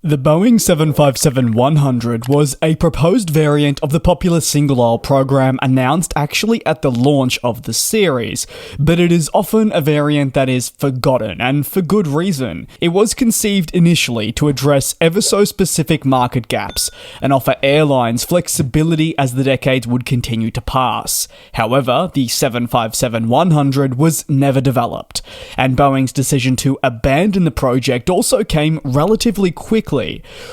The Boeing 757-100 was a proposed variant of the popular single-aisle program announced actually at the launch of the series, but it is often a variant that is forgotten, and for good reason. It was conceived initially to address ever-so-specific market gaps and offer airlines flexibility as the decades would continue to pass. However, the 757-100 was never developed, and Boeing's decision to abandon the project also came relatively quickly.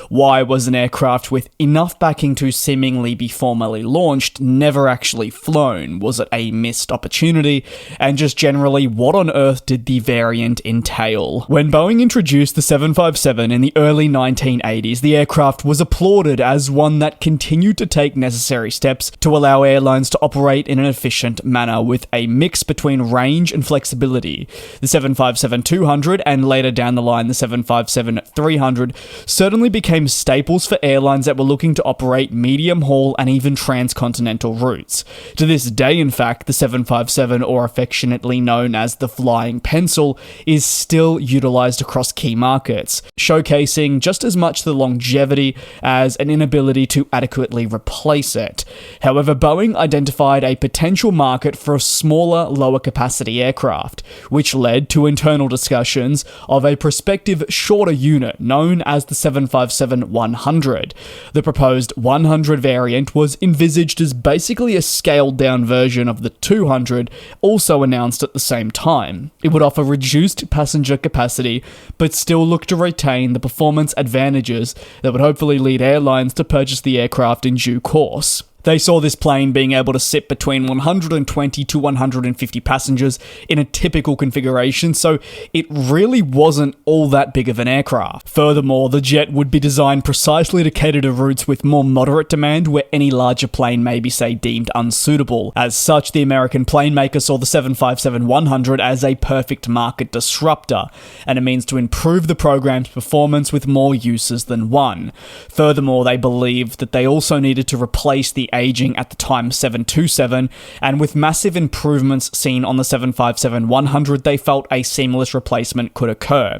Why was an aircraft with enough backing to seemingly be formally launched never actually flown? Was it a missed opportunity? And just generally, what on earth did the variant entail? When Boeing introduced the 757 in the early 1980s, the aircraft was applauded as one that continued to take necessary steps to allow airlines to operate in an efficient manner with a mix between range and flexibility. The 757-200 and later down the line the 757-300 certainly became staples for airlines that were looking to operate medium-haul and even transcontinental routes. To this day, in fact, the 757, or affectionately known as the Flying Pencil, is still utilised across key markets, showcasing just as much the longevity as an inability to adequately replace it. However, Boeing identified a potential market for a smaller, lower-capacity aircraft, which led to internal discussions of a prospective shorter unit known as the 757-100. The proposed 100 variant was envisaged as basically a scaled-down version of the 200, also announced at the same time. It would offer reduced passenger capacity, but still look to retain the performance advantages that would hopefully lead airlines to purchase the aircraft in due course. They saw this plane being able to sit between 120 to 150 passengers in a typical configuration, so it really wasn't all that big of an aircraft. Furthermore, the jet would be designed precisely to cater to routes with more moderate demand where any larger plane may be, say, deemed unsuitable. As such, the American plane maker saw the 757-100 as a perfect market disruptor, and a means to improve the program's performance with more uses than one. Furthermore, they believed that they also needed to replace the aging at the time 727, and with massive improvements seen on the 757-100, they felt a seamless replacement could occur.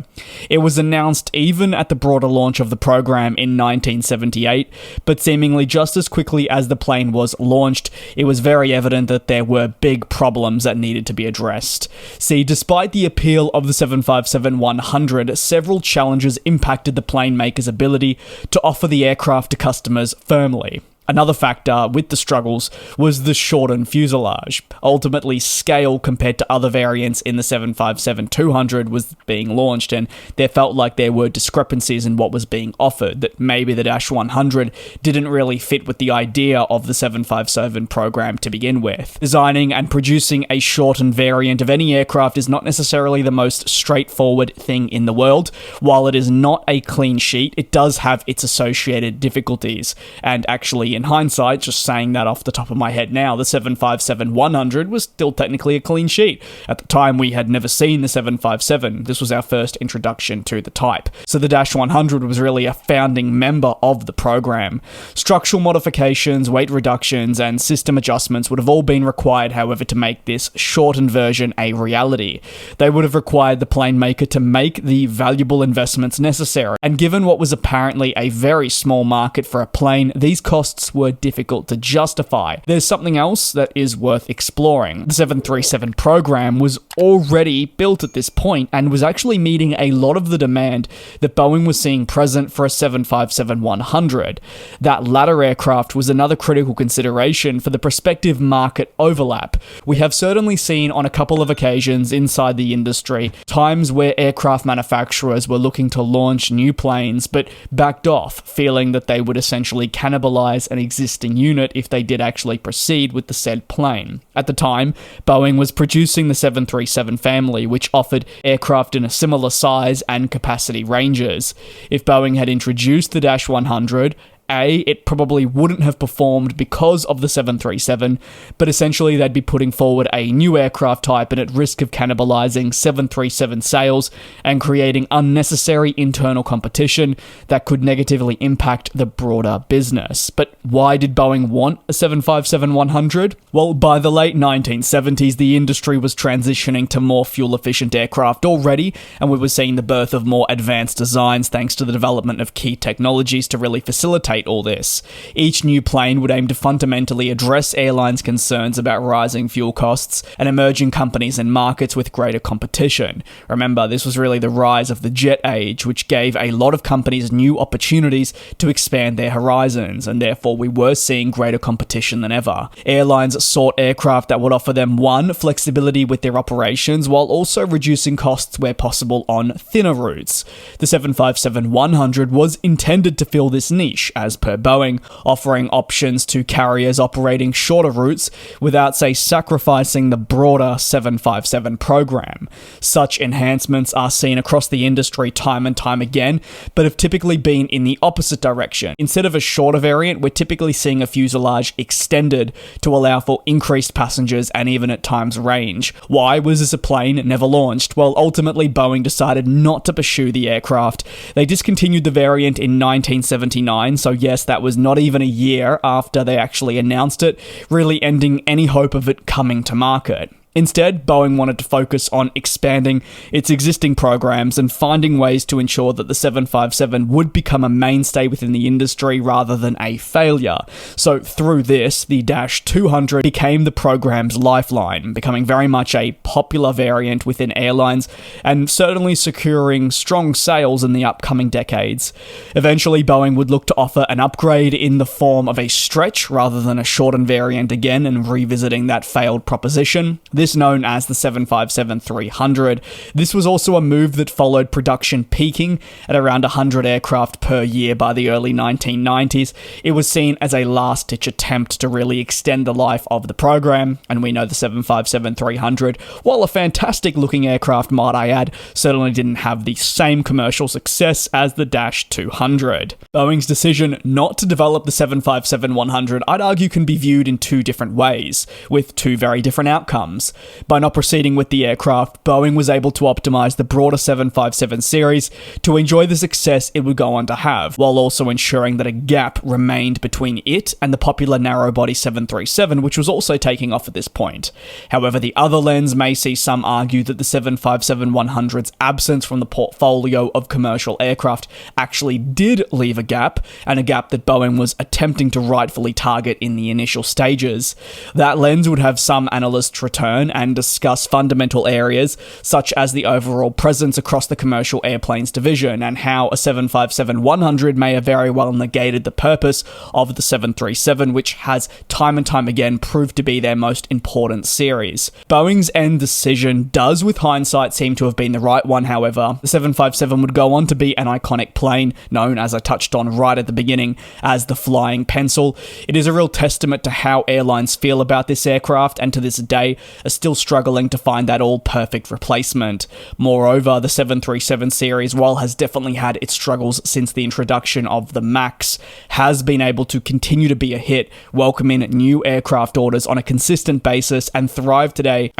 It was announced even at the broader launch of the program in 1978, but seemingly just as quickly as the plane was launched, it was very evident that there were big problems that needed to be addressed. See, despite the appeal of the 757-100, several challenges impacted the plane maker's ability to offer the aircraft to customers firmly. Another factor with the struggles was the shortened fuselage. Ultimately, scale compared to other variants in the 757-200 was being launched, and there felt like there were discrepancies in what was being offered, that maybe the Dash 100 didn't really fit with the idea of the 757 program to begin with. Designing and producing a shortened variant of any aircraft is not necessarily the most straightforward thing in the world. While it is not a clean sheet, it does have its associated difficulties, and actually, in hindsight, just saying that off the top of my head now, the 757-100 was still technically a clean sheet. At the time, we had never seen the 757. This was our first introduction to the type. So the Dash 100 was really a founding member of the program. Structural modifications, weight reductions, and system adjustments would have all been required, however, to make this shortened version a reality. They would have required the plane maker to make the valuable investments necessary, and given what was apparently a very small market for a plane, these costs were difficult to justify. There's something else that is worth exploring. The 737 program was already built at this point and was actually meeting a lot of the demand that Boeing was seeing present for a 757-100. That latter aircraft was another critical consideration for the prospective market overlap. We have certainly seen on a couple of occasions inside the industry times where aircraft manufacturers were looking to launch new planes but backed off, feeling that they would essentially cannibalize an existing unit if they did actually proceed with the said plane. At the time, Boeing was producing the 737 family, which offered aircraft in a similar size and capacity ranges. If Boeing had introduced the Dash 100, it probably wouldn't have performed because of the 737, but essentially they'd be putting forward a new aircraft type and at risk of cannibalizing 737 sales and creating unnecessary internal competition that could negatively impact the broader business. But why did Boeing want a 757-100? Well, by the late 1970s, the industry was transitioning to more fuel-efficient aircraft already, and we were seeing the birth of more advanced designs thanks to the development of key technologies to really facilitate all this. Each new plane would aim to fundamentally address airlines' concerns about rising fuel costs and emerging companies and markets with greater competition. Remember, this was really the rise of the jet age, which gave a lot of companies new opportunities to expand their horizons, and therefore we were seeing greater competition than ever. Airlines sought aircraft that would offer them, one, flexibility with their operations, while also reducing costs where possible on thinner routes. The 757-100 was intended to fill this niche, as per Boeing, offering options to carriers operating shorter routes without, say, sacrificing the broader 757 program. Such enhancements are seen across the industry time and time again, but have typically been in the opposite direction. Instead of a shorter variant, we're typically seeing a fuselage extended to allow for increased passengers and even at times range. Why was this a plane never launched? Well, ultimately Boeing decided not to pursue the aircraft. They discontinued the variant in 1979, so yes, that was not even a year after they actually announced it, really ending any hope of it coming to market. Instead, Boeing wanted to focus on expanding its existing programs and finding ways to ensure that the 757 would become a mainstay within the industry rather than a failure. So through this, the Dash 200 became the program's lifeline, becoming very much a popular variant within airlines and certainly securing strong sales in the upcoming decades. Eventually, Boeing would look to offer an upgrade in the form of a stretch rather than a shortened variant again, and revisiting that failed proposition. This known as the 757-300. This was also a move that followed production peaking at around 100 aircraft per year by the early 1990s. It was seen as a last-ditch attempt to really extend the life of the program, and we know the 757-300, while a fantastic-looking aircraft, might I add, certainly didn't have the same commercial success as the Dash 200. Boeing's decision not to develop the 757-100, I'd argue, can be viewed in two different ways, with two very different outcomes. By not proceeding with the aircraft, Boeing was able to optimize the broader 757 series to enjoy the success it would go on to have, while also ensuring that a gap remained between it and the popular narrow-body 737, which was also taking off at this point. However, the other lens may see some argue that the 757-100's absence from the portfolio of commercial aircraft actually did leave a gap, and a gap that Boeing was attempting to rightfully target in the initial stages. That lens would have some analysts return and discuss fundamental areas such as the overall presence across the commercial airplanes division and how a 757-100 may have very well negated the purpose of the 737, which has time and time again proved to be their most important series. Boeing's end decision does, with hindsight, seem to have been the right one, however. The 757 would go on to be an iconic plane, known, as I touched on right at the beginning, as the flying pencil. It is a real testament to how airlines feel about this aircraft, and to this day are still struggling to find that all-perfect replacement. Moreover, the 737 series, while has definitely had its struggles since the introduction of the MAX, has been able to continue to be a hit, welcome in new aircraft orders on a consistent basis, and thrive today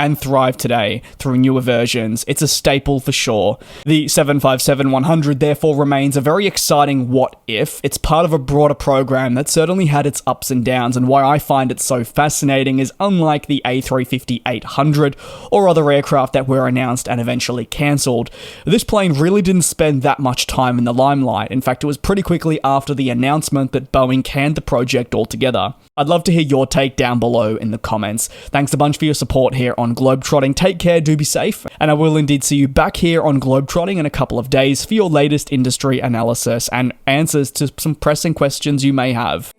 through newer versions. It's a staple for sure. The 757-100 therefore remains a very exciting what if. It's part of a broader program that certainly had its ups and downs, and why I find it so fascinating is, unlike the A350-800 or other aircraft that were announced and eventually cancelled, this plane really didn't spend that much time in the limelight. In fact, it was pretty quickly after the announcement that Boeing canned the project altogether. I'd love to hear your take down below in the comments. Thanks a bunch for your support here on GlobeTrotting. Take care, do be safe, and I will indeed see you back here on GlobeTrotting in a couple of days for your latest industry analysis and answers to some pressing questions you may have.